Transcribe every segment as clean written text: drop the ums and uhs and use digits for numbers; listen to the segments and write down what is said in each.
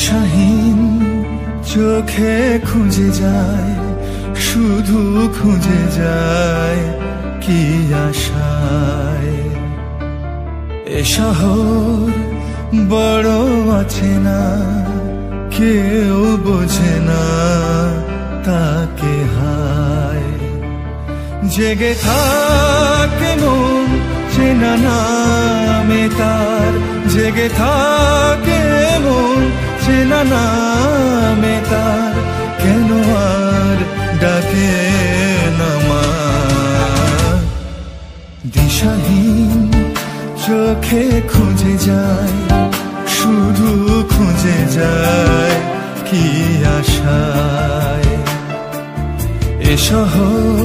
দিশাহীন চোখে খুঁজে যায়, শুধু খুঁজে যায় কি আশায়। এ শহর বড় আছে না, কেউ বোঝে না তাকে হায়। জেগে থাকে মন চেনা নামে তার, জেগে থাকে মন চেনা নামে তার, কেন আর ডাকে না মা। দিশাহীন চোখে খুঁজে যায়, শুধু খুঁজে যায় কি আশায়। এ শহর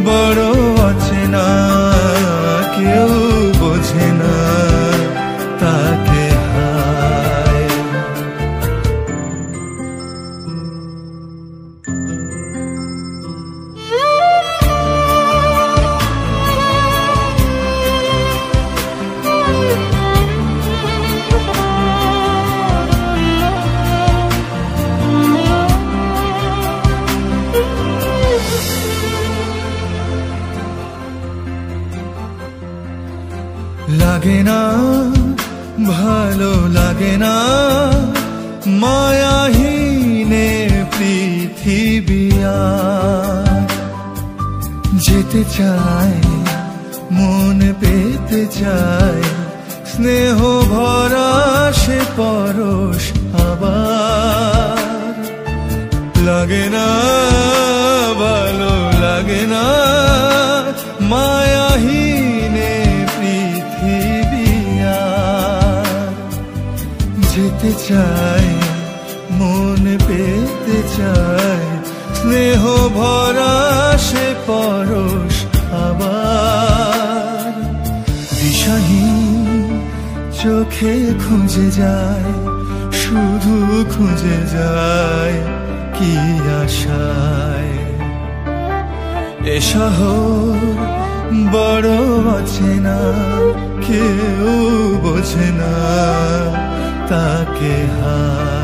বড় আছে না, কেউ বোঝে না তাকে হায়। লাগে না ভালো লাগে না মায়াহীনে পৃথিবী আর। যেতে চায় মন পেতে চায়, স্নেহ ভরা সে পরশ আবার। লাগে না ভালো লাগে না মায়াহীনে পৃথিবী আর। যেতে চায় মন পেতে চায়, স্নেহ ভরা সে পরশ আবার। দিশাহীন চোখে খুঁজে যায়, শুধু খুঁজে যায় কি আশায়। এ শহর বড় আছে না, কেউ বোঝে না তাকে হায়।